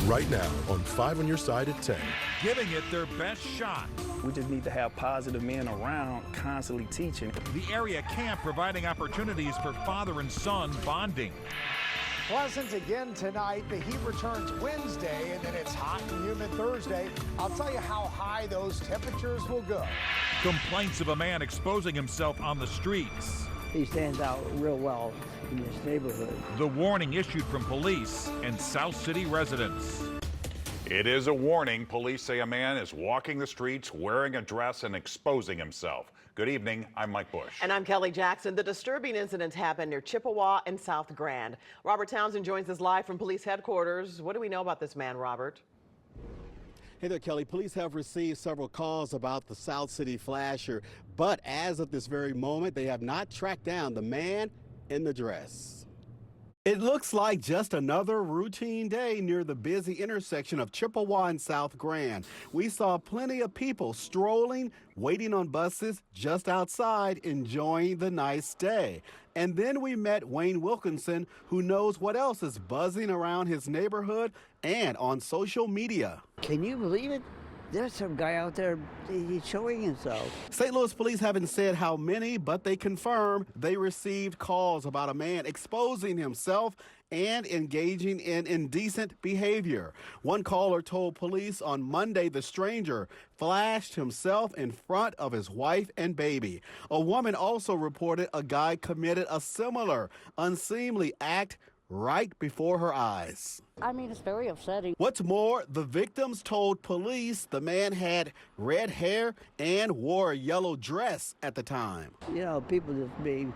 Right now on 5 on Your Side at 10. Giving it their best shot. We just need to have positive men around constantly teaching. The area camp providing opportunities for father and son bonding. Pleasant again tonight. The heat returns Wednesday, and then it's hot and humid Thursday. I'll tell you how high those temperatures will go. Complaints of a man exposing himself on the streets. He stands out real well in this neighborhood. The warning issued from police and South City residents. It is a warning. Police say a man is walking the streets wearing a dress and exposing himself. Good evening. I'm Mike Bush. And I'm Kelly Jackson. The disturbing incident happened near Chippewa and South Grand. Robert Townsend joins us live from police headquarters. What do we know about this man, Robert? Hey there, Kelly. Police have received several calls about the South City flasher, but as of this very moment, they have not tracked down the man in the dress. It looks like just another routine day near the busy intersection of Chippewa and South Grand. We saw plenty of people strolling, waiting on buses just outside, enjoying the nice day. And then we met Wayne Wilkinson, who knows what else is buzzing around his neighborhood and on social media. Can you believe it? There's some guy out there, he's showing himself. St. Louis police haven't said how many, but they confirm they received calls about a man exposing himself and engaging in indecent behavior. One caller told police on Monday the stranger flashed himself in front of his wife and baby. A woman also reported a guy committed a similar unseemly act right before her eyes. I mean, it's very upsetting. What's more, the victims told police the man had red hair and wore a yellow dress at the time. You know, people just being,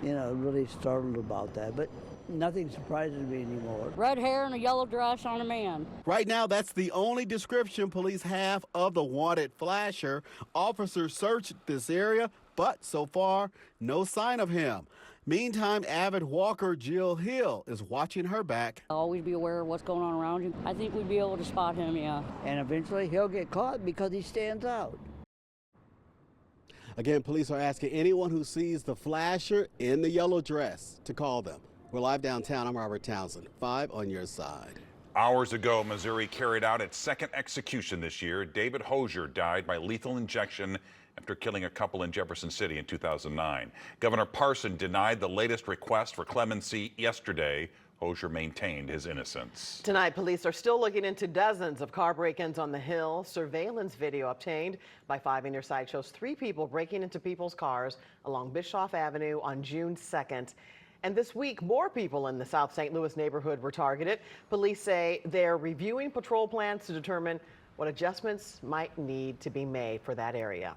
really startled about that, but nothing surprises me anymore. Red hair and a yellow dress on a man. Right now, that's the only description police have of the wanted flasher. Officers searched this area, but so far, no sign of him. Meantime, avid walker Jill Hill is watching her back. Always be aware of what's going on around you. I think we'd be able to spot him, yeah. And eventually he'll get caught because he stands out. Again, police are asking anyone who sees the flasher in the yellow dress to call them. We're live downtown. I'm Robert Townsend, 5 on Your Side. Hours ago, Missouri carried out its second execution this year. David Hosier died by lethal injection after killing a couple in Jefferson City in 2009. Governor Parson denied the latest request for clemency yesterday. Hosier maintained his innocence. Tonight, police are still looking into dozens of car break-ins on the Hill. Surveillance video obtained by 5 on Your Side shows 3 people breaking into people's cars along Bischoff Avenue on June 2nd. And this week, more people in the South St. Louis neighborhood were targeted. Police say they're reviewing patrol plans to determine what adjustments might need to be made for that area.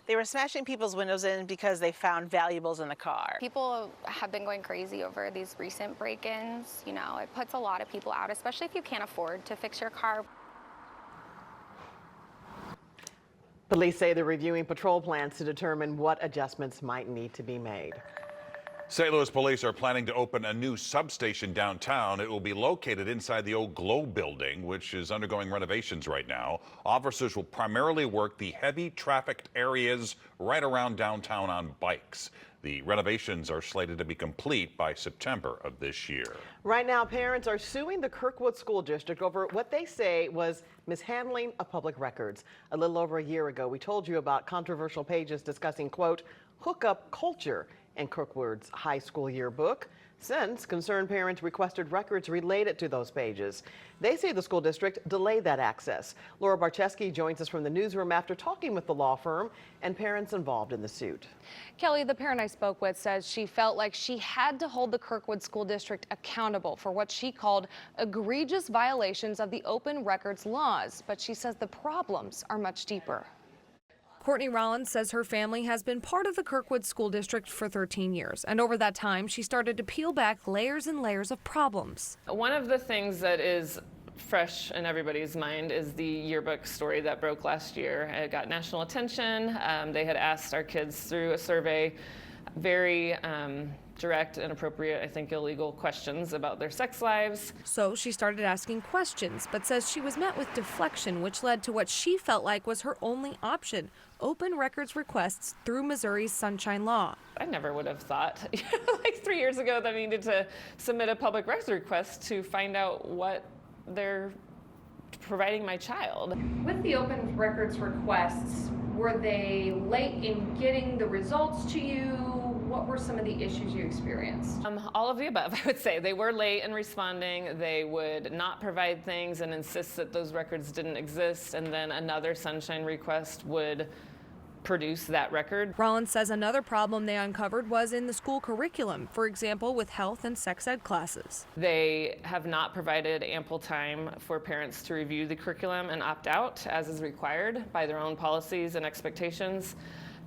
They were smashing people's windows in because they found valuables in the car. People have been going crazy over these recent break-ins. You know, it puts a lot of people out, especially if you can't afford to fix your car. Police say they're reviewing patrol plans to determine what adjustments might need to be made. St. Louis police are planning to open a new substation downtown. It will be located inside the old Globe building, which is undergoing renovations right now. Officers will primarily work the heavy trafficked areas right around downtown on bikes. The renovations are slated to be complete by September of this year. Right now, parents are suing the Kirkwood School District over what they say was mishandling of public records. A little over a year ago, we told you about controversial pages discussing, quote, hookup culture in Kirkwood's high school yearbook. Since, concerned parents requested records related to those pages. They say the school district delayed that access. Laura Barcheski joins us from the newsroom after talking with the law firm and parents involved in the suit. Kelly, the parent I spoke with says she felt like she had to hold the Kirkwood School District accountable for what she called egregious violations of the open records laws, but she says the problems are much deeper. Courtney Rollins says her family has been part of the Kirkwood School District for 13 years, and over that time, she started to peel back layers and layers of problems. One of the things that is fresh in everybody's mind is the yearbook story that broke last year. It got national attention. They had asked our kids through a survey very direct, inappropriate, I think illegal questions about their sex lives. So she started asking questions, but says she was met with deflection, which led to what she felt like was her only option: open records requests through Missouri's Sunshine Law. I never would have thought, like 3 years ago, that I needed to submit a public records request to find out what they're providing my child. With the open records requests, were they late in getting the results to you? What were some of the issues you experienced? All of the above, I would say. They were late in responding. They would not provide things and insist that those records didn't exist, and then another sunshine request would produce that record. Rollins says another problem they uncovered was in the school curriculum, for example, with health and sex ed classes. They have not provided ample time for parents to review the curriculum and opt out, as is required by their own policies and expectations.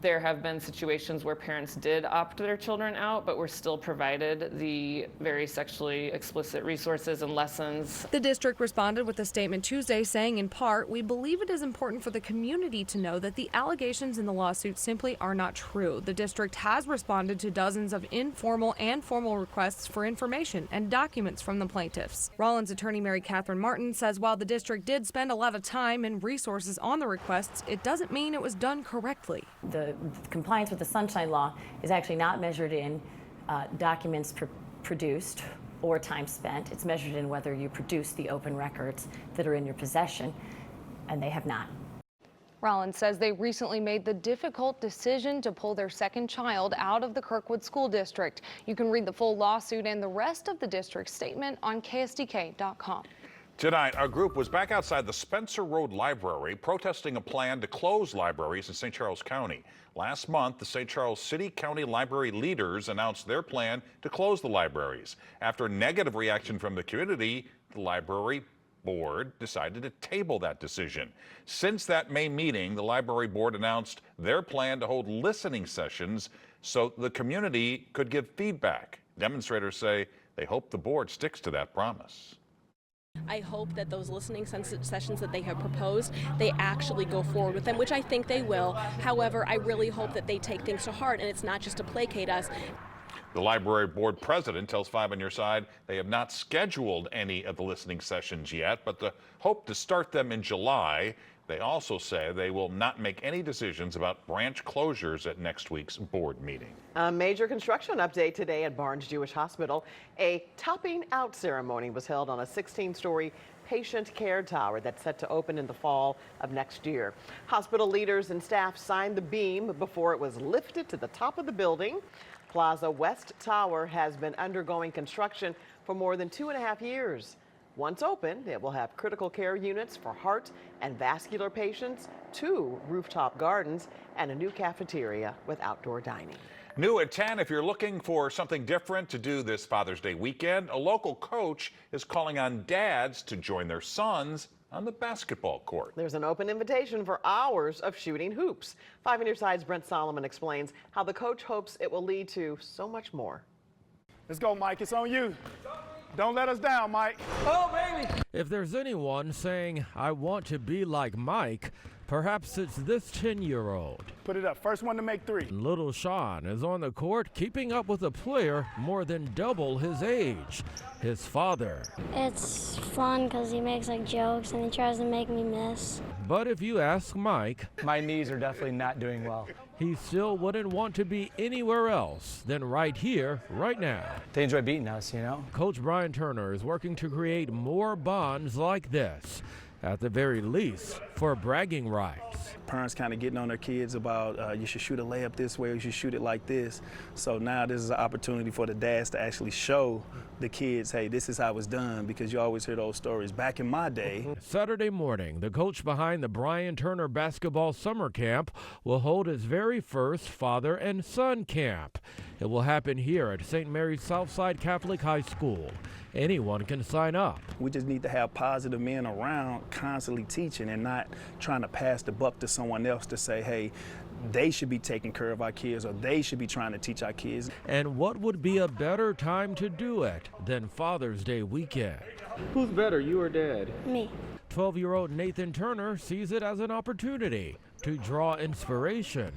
There have been situations where parents did opt their children out, but were still provided the very sexually explicit resources and lessons. The district responded with a statement Tuesday saying, in part, "We believe it is important for the community to know that the allegations in the lawsuit simply are not true." The district has responded to dozens of informal and formal requests for information and documents from the plaintiffs. Rollins attorney Mary Catherine Martin says while the district did spend a lot of time and resources on the requests, it doesn't mean it was done correctly. The compliance with the Sunshine Law is actually not measured in documents produced or time spent. It's measured in whether you produce the open records that are in your possession, and they have not. Rollins says they recently made the difficult decision to pull their second child out of the Kirkwood School District. You can read the full lawsuit and the rest of the district's statement on KSDK.com. Tonight, a group was back outside the Spencer Road Library protesting a plan to close libraries in St. Charles County. Last month, the St. Charles City County Library leaders announced their plan to close the libraries. After negative reaction from the community, the library board decided to table that decision. Since that May meeting, the library board announced their plan to hold listening sessions so the community could give feedback. Demonstrators say they hope the board sticks to that promise. I hope that those listening sessions that they have proposed, they actually go forward with them, which I think they will. However, I really hope that they take things to heart and it's not just to placate us. The library board president tells 5 on Your Side they have not scheduled any of the listening sessions yet, but the hope to start them in July. They also say they will not make any decisions about branch closures at next week's board meeting. A major construction update today at Barnes Jewish Hospital. A topping out ceremony was held on a 16-story patient care tower that's set to open in the fall of next year. Hospital leaders and staff signed the beam before it was lifted to the top of the building. Plaza West Tower has been undergoing construction for more than 2.5 years. Once open, it will have critical care units for heart and vascular patients, 2 rooftop gardens, and a new cafeteria with outdoor dining. New at 10, if you're looking for something different to do this Father's Day weekend, a local coach is calling on dads to join their sons on the basketball court. There's an open invitation for hours of shooting hoops. 5 on Your Side's Brent Solomon explains how the coach hopes it will lead to so much more. Let's go, Mike. It's on you. Don't let us down, Mike. Oh, baby! If there's anyone saying, I want to be like Mike, perhaps it's this 10-year-old. Put it up. First one to make 3. Little Sean is on the court keeping up with a player more than double his age, his father. It's fun because he makes like jokes and he tries to make me miss. But if you ask Mike, my knees are definitely not doing well. He still wouldn't want to be anywhere else than right here, right now. They enjoy beating us, you know. Coach Brian Turner is working to create more bonds like this, at the very least, for bragging rights. Parents kind of getting on their kids about you should shoot a layup this way or you should shoot it like this. So now this is an opportunity for the dads to actually show the kids, hey, this is how it's done, because you always hear those stories. Back in my day. Saturday morning, the coach behind the Brian Turner Basketball Summer Camp will hold his very first father and son camp. It will happen here at St. Mary's Southside Catholic High School. Anyone can sign up. We just need to have positive men around constantly teaching and not trying to pass the buck to someone else to say, hey, they should be taking care of our kids or they should be trying to teach our kids. And what would be a better time to do it than Father's Day weekend? Who's better, you or Dad? Me. 12-year-old Nathan Turner sees it as an opportunity to draw inspiration.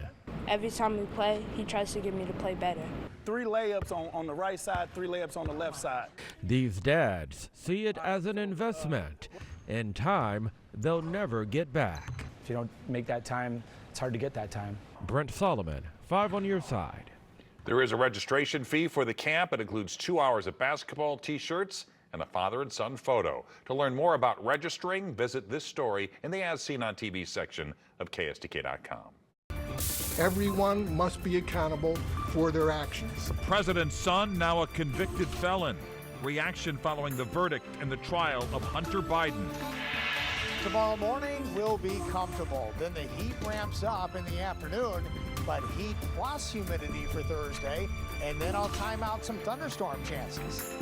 Every time we play, he tries to get me to play better. 3 layups on the right side, 3 layups on the left side. These dads see it as an investment. In time, they'll never get back. If you don't make that time, it's hard to get that time. Brent Solomon, 5 on Your Side. There is a registration fee for the camp. It includes 2 hours of basketball, T-shirts, and a father and son photo. To learn more about registering, visit this story in the As Seen on TV section of KSDK.com. Everyone must be accountable for their actions. The president's son, now a convicted felon. Reaction following the verdict in the trial of Hunter Biden. Tomorrow morning will be comfortable. Then the heat ramps up in the afternoon, but heat plus humidity for Thursday. And then I'll time out some thunderstorm chances.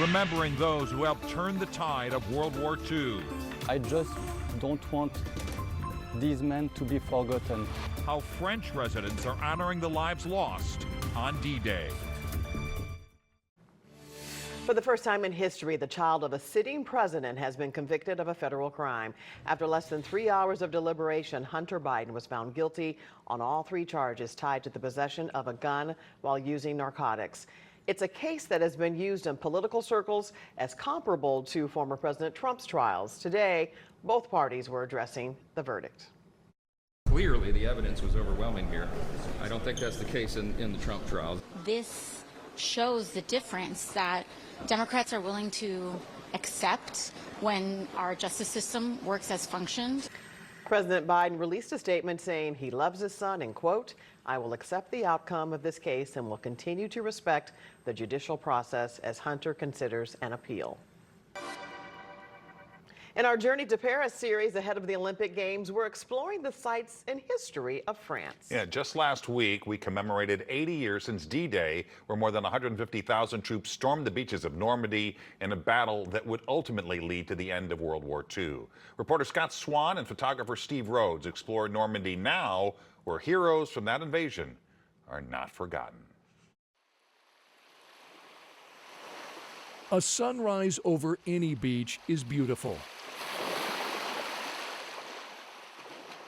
Remembering those who helped turn the tide of World War II. I just don't want these men to be forgotten. How French residents are honoring the lives lost on D-Day. For the first time in history, the child of a sitting president has been convicted of a federal crime. After less than 3 hours of deliberation, Hunter Biden was found guilty on all 3 charges tied to the possession of a gun while using narcotics. It's a case that has been used in political circles as comparable to former President Trump's trials. Today, both parties were addressing the verdict. Clearly, the evidence was overwhelming here. I don't think that's the case in the Trump trials. This shows the difference that Democrats are willing to accept when our justice system works as functioned. President Biden released a statement saying he loves his son and, quote, "I will accept the outcome of this case and will continue to respect the judicial process as Hunter considers an appeal." In our Journey to Paris series ahead of the Olympic Games, we're exploring the sites and history of France. Yeah, just last week, we commemorated 80 years since D-Day, where more than 150,000 troops stormed the beaches of Normandy in a battle that would ultimately lead to the end of World War II. Reporter Scott Swan and photographer Steve Rhodes explore Normandy now, where heroes from that invasion are not forgotten. A sunrise over any beach is beautiful.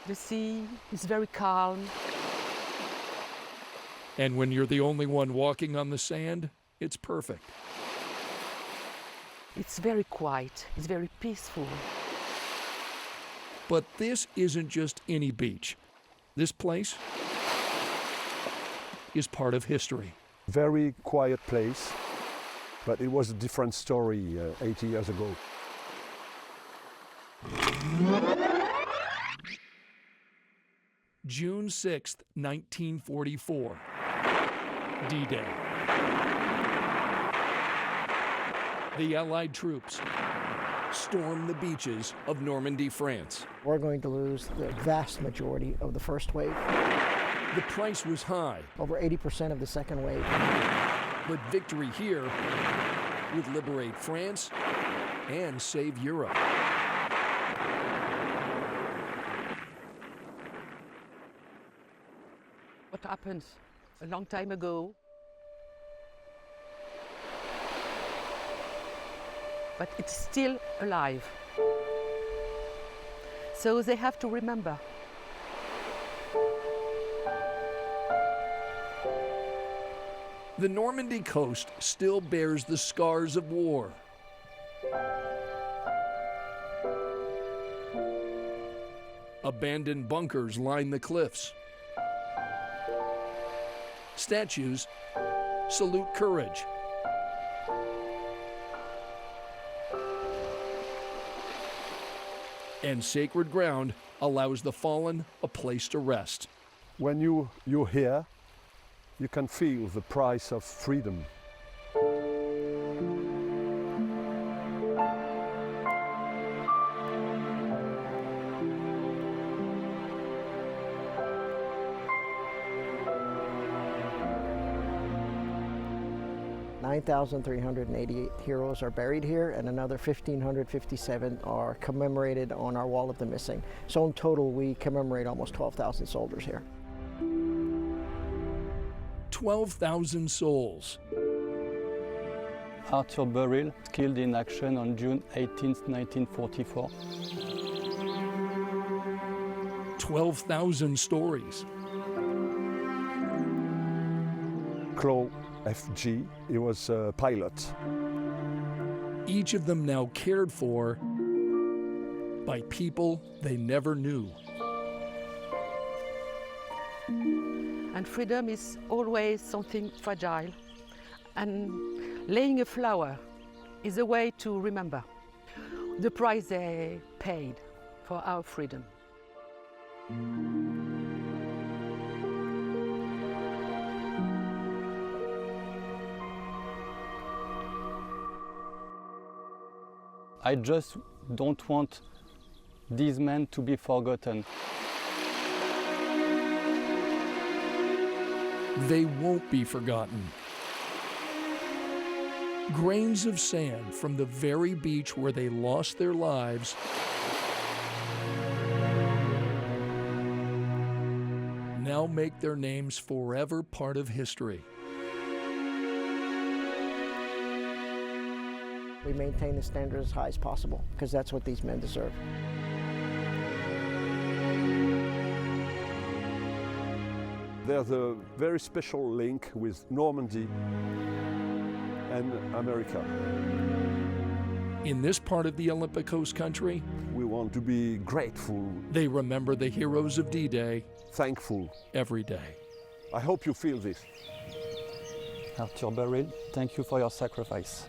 The sea is very calm. And when you're the only one walking on the sand, it's perfect. It's very quiet. It's very peaceful. But this isn't just any beach. This place is part of history. Very quiet place, but it was a different story 80 years ago. June 6th, 1944. D-Day. The Allied troops stormed the beaches of Normandy, France. We're going to lose the vast majority of the first wave. The price was high. Over 80% of the second wave. But victory here would liberate France and save Europe. What happened a long time ago, but it's still alive. So they have to remember. The Normandy coast still bears the scars of war. Abandoned bunkers line the cliffs. Statues salute courage. And sacred ground allows the fallen a place to rest. When you're here, you can feel the price of freedom. (9,388) heroes are buried here, and another 1,557 are commemorated on our Wall of the Missing. So in total, we commemorate almost 12,000 soldiers here. 12,000 souls. Arthur Burrell, killed in action on June 18, 1944. 12,000 stories. Claude FG, he was a pilot. Each of them now cared for by people they never knew. And freedom is always something fragile. And laying a flower It's a way to remember the price they paid for our freedom. I just don't want these men to be forgotten. They won't be forgotten. Grains of sand from the very beach where they lost their lives now make their names forever part of history. We maintain the standard as high as possible because that's what these men deserve. There's a very special link with Normandy and America. In this part of the Olympic host country, we want to be grateful. They remember the heroes of D-Day. Thankful. Every day. I hope you feel this. Arthur Beryl, thank you for your sacrifice.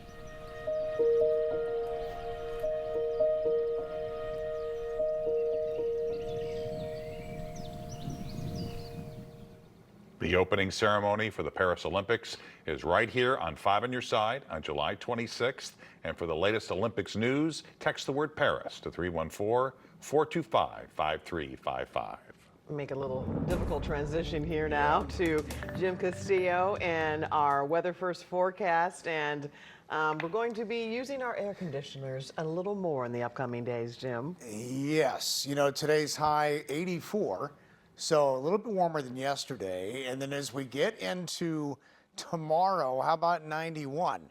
The opening ceremony for the Paris Olympics is right here on 5 on Your Side on July 26th. And for the latest Olympics news, text the word Paris to 314-425-5355. Make a little difficult transition here now to Jim Castillo and our weather first forecast. And we're going to be using our air conditioners a little more in the upcoming days, Jim. Yes, you know, today's high 84. So a little bit warmer than yesterday. And then as we get into tomorrow, how about 91?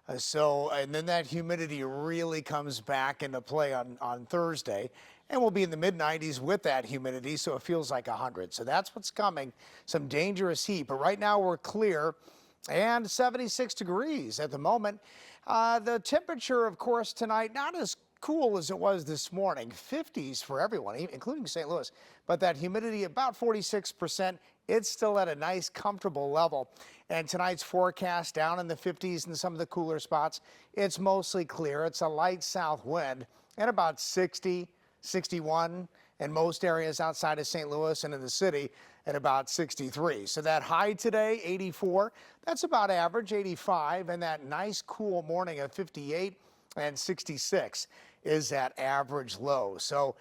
And then that humidity really comes back into play on Thursday. And we'll be in the mid-90s with that humidity, so it feels like 100. So that's what's coming, some dangerous heat. But right now we're clear and 76 degrees at the moment. The temperature, of course, tonight, not as cool as it was this morning, 50s for everyone, including St. Louis, but that humidity about 46%. It's still at a nice, comfortable level. And tonight's forecast down in the 50s in some of the cooler spots. It's mostly clear. It's a light south wind and about 60, 61 in most areas outside of St. Louis and in the city at about 63. So that high today, 84, that's about average, 85, and that nice cool morning of 58 and 66 is that average low. So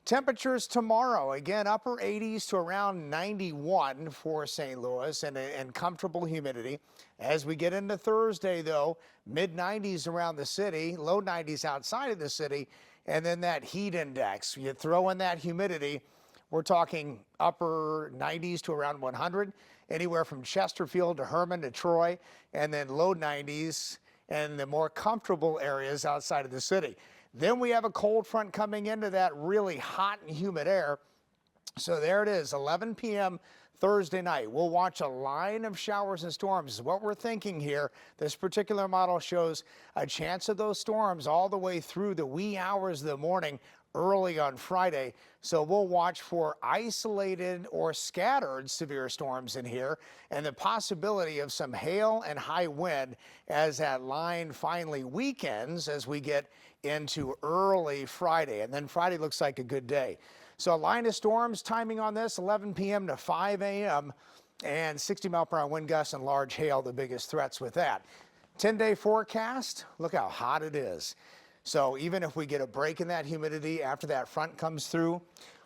temperatures tomorrow, again, upper 80s to around 91 for St. Louis and comfortable humidity. As we get into Thursday, though, mid-90s around the city, low 90s outside of the city, and then that heat index. You throw in that humidity, we're talking upper 90s to around 100, anywhere from Chesterfield to Herman to Troy, and then low 90s and the more comfortable areas outside of the city. Then we have a cold front coming into that really hot and humid air. So there it is, 11 p.m. Thursday night. We'll watch a line of showers and storms is what we're thinking here. This particular model shows a chance of those storms all the way through the wee hours of the morning early on Friday. So we'll watch for isolated or scattered severe storms in here and the possibility of some hail and high wind as that line finally weakens as we get into early Friday. And then Friday looks like a good day. So a line of storms, timing on this, 11 p.m. to 5 a.m. and 60-mile-per-hour wind gusts and large hail, the biggest threats with that. 10-day forecast, look how hot it is. So even if we get a break in that humidity after that front comes through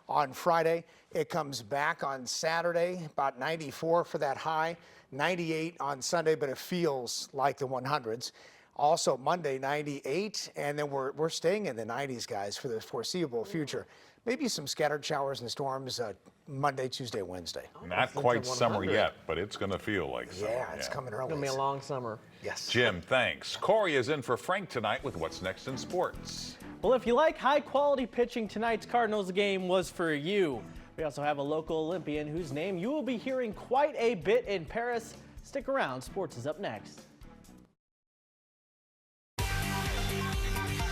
on Friday, it comes back on Saturday, about 94 for that high, 98 on Sunday, but it feels like the 100s. Also Monday, 98, and then we're staying in the 90s, guys, for the foreseeable future. Maybe some scattered showers and storms Monday, Tuesday, Wednesday. Not quite summer yet, but it's going to feel like summer. Yeah, it's coming early. It's going to be a long summer. Yes. Jim, thanks. Corey is in for Frank tonight with What's Next in Sports. Well, if you like high-quality pitching, tonight's Cardinals game was for you. We also have a local Olympian whose name you will be hearing quite a bit in Paris. Stick around. Sports is up next.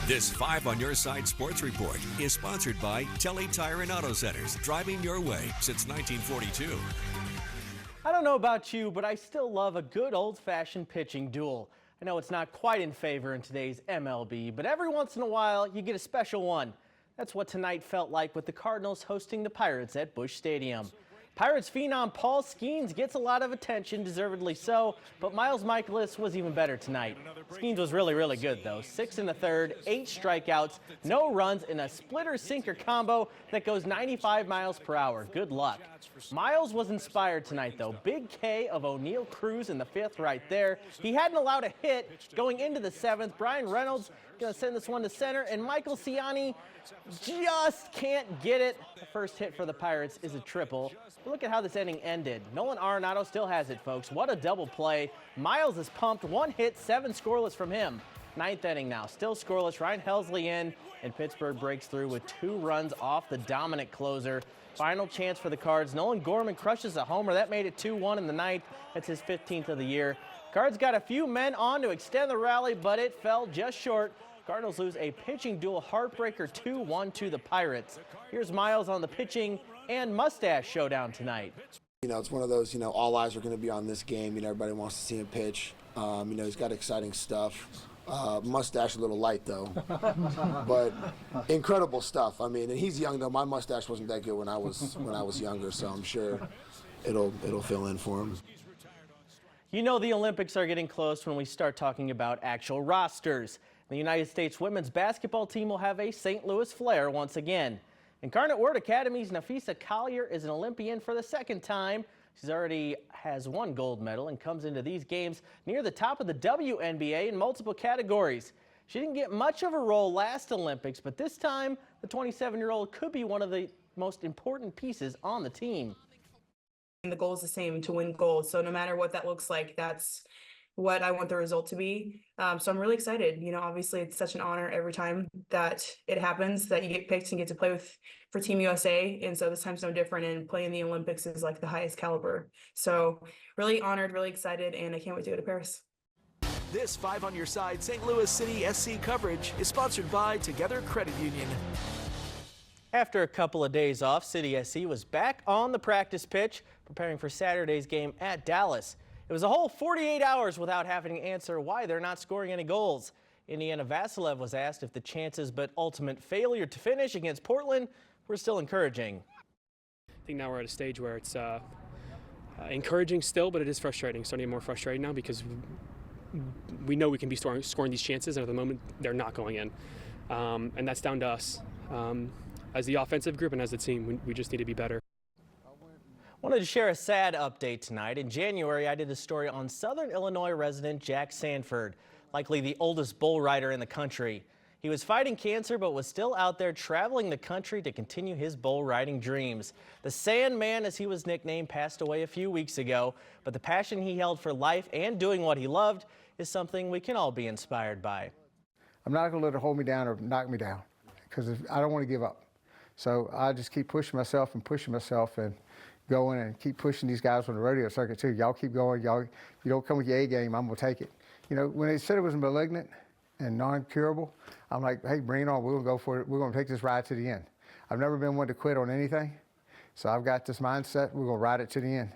This 5 on Your Side Sports Report is sponsored by Telly Tire and Auto Centers, driving your way since 1942. I don't know about you, but I still love a good old-fashioned pitching duel. I know it's not quite in favor in today's MLB, but every once in a while you get a special one. That's what tonight felt like with the Cardinals hosting the Pirates at Busch Stadium. Pirates phenom Paul Skeens gets a lot of attention, deservedly so, but Miles Mikolas was even better tonight. Skeens was really good though. 6 in the third, 8 strikeouts, no runs, and a splitter-sinker combo that goes 95 miles per hour. Good luck. Miles was inspired tonight though. Big K of O'Neill Cruz in the 5th right there. He hadn't allowed a hit going into the 7th. Brian Reynolds gonna send this one to center, and Michael Ciani just can't get it. The first hit for the Pirates is a triple. But look at how this inning ended. Nolan Arenado still has it, folks. What a double play. Miles is pumped. 1 hit, 7 scoreless from him. 9th inning now, still scoreless. Ryan Helsley in, and Pittsburgh breaks through with 2 runs off the dominant closer. Final chance for the Cards. Nolan Gorman crushes a homer. That made it 2-1 in the 9th. That's his 15th of the year. Cards got a few men on to extend the rally, but it fell just short. Cardinals lose a pitching duel heartbreaker 2-1 to the Pirates. Here's Miles on the pitching and mustache showdown tonight. You know, it's one of those, all eyes are going to be on this game. Everybody wants to see him pitch. He's got exciting stuff. Mustache a little light, though. But incredible stuff. And he's young, though. My mustache wasn't that good when I was younger, so I'm sure it'll fill in for him. You know the Olympics are getting close when we start talking about actual rosters. The United States women's basketball team will have a St. Louis flair once again. Incarnate Word Academy's Nafisa Collier is an Olympian for the 2nd time. She's already has 1 gold medal and comes into these games near the top of the WNBA in multiple categories. She didn't get much of a role last Olympics, but this time the 27-year-old could be one of the most important pieces on the team. The goal is the same, to win gold. So no matter what that looks like, that's what I want the result to be. So I'm really excited. Obviously it's such an honor every time that it happens, that you get picked and get to play for Team USA. And so this time's no different, and playing the Olympics is like the highest caliber. So really honored, really excited, and I can't wait to go to Paris. This 5 on Your Side St. Louis City SC coverage is sponsored by Together Credit Union. After a couple of days off, City SC was back on the practice pitch, preparing for Saturday's game at Dallas. It was a whole 48 hours without having to answer why they're not scoring any goals. Indiana Vasilev was asked if the chances but ultimate failure to finish against Portland were still encouraging. I think now we're at a stage where it's encouraging still, but it is frustrating. Starting to get more frustrating now because we know we can be scoring these chances, and at the moment they're not going in. And that's down to us. As the offensive group and as a team, we just need to be better. Wanted to share a sad update tonight. In January, I did a story on Southern Illinois resident Jack Sanford, likely the oldest bull rider in the country. He was fighting cancer, but was still out there traveling the country to continue his bull riding dreams. The Sandman, as he was nicknamed, passed away a few weeks ago, but the passion he held for life and doing what he loved is something we can all be inspired by. I'm not going to let it hold me down or knock me down, because I don't want to give up. So I just keep pushing myself and going and keep pushing these guys on the rodeo circuit too. Y'all keep going. Y'all, if you don't come with your A game, I'm gonna take it. When they said it was malignant and non-curable, I'm like, hey, bring it on. We're gonna go for it. We're gonna take this ride to the end. I've never been one to quit on anything, so I've got this mindset. We're gonna ride it to the end.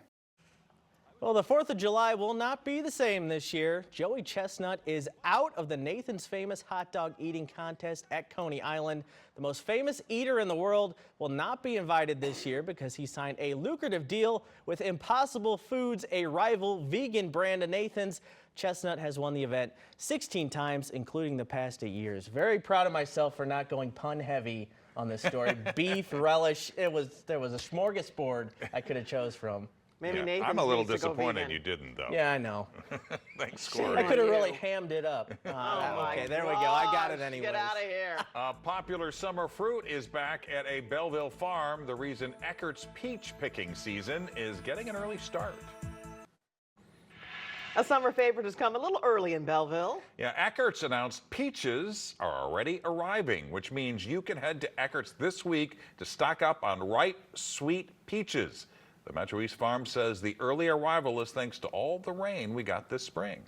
Well, the 4th of July will not be the same this year. Joey Chestnut is out of the Nathan's Famous Hot Dog Eating Contest at Coney Island. The most famous eater in the world will not be invited this year because he signed a lucrative deal with Impossible Foods, a rival vegan brand of Nathan's. Chestnut has won the event 16 times, including the past 8 years. Very proud of myself for not going pun heavy on this story. Beef, relish, there was a smorgasbord I could have chose from. Maybe Yeah, Nathan's I'm a little needs to go disappointed vegan. you didn't, though. Yeah, I know. Thanks, Corey. I could have really hammed it up. Okay, there we go. I got it anyway. Get out of here. Popular summer fruit is back at a Belleville farm. The reason Eckert's peach picking season is getting an early start. A summer favorite has come a little early in Belleville. Yeah, Eckert's announced peaches are already arriving, which means you can head to Eckert's this week to stock up on ripe, sweet peaches. The Metro East Farm says the early arrival is thanks to all the rain we got this spring.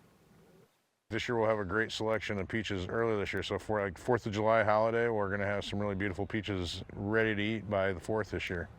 This year we'll have a great selection of peaches early this year. So for like 4th of July holiday, we're going to have some really beautiful peaches ready to eat by the 4th this year.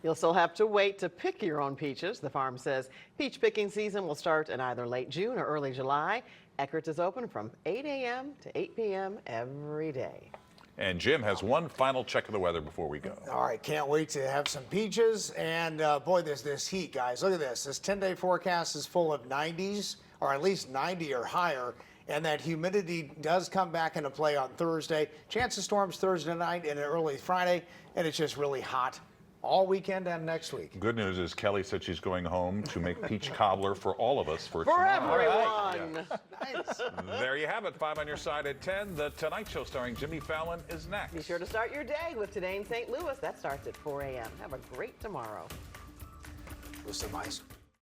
You'll still have to wait to pick your own peaches. The farm says peach picking season will start in either late June or early July. Eckert's is open from 8 a.m. to 8 p.m. every day. And Jim has one final check of the weather before we go. All right, can't wait to have some peaches. And boy, there's this heat, guys. Look at this. This 10-day forecast is full of 90s, or at least 90 or higher. And that humidity does come back into play on Thursday. Chance of storms Thursday night and early Friday. And it's just really hot all weekend and next week. Good news is Kelly said she's going home to make peach cobbler for all of us for tomorrow. Everyone. Nice. There you have it. 5 on your side at 10. The Tonight Show starring Jimmy Fallon is next. Be sure to start your day with Today in St. Louis. That starts at 4 a.m. Have a great tomorrow. With some ice.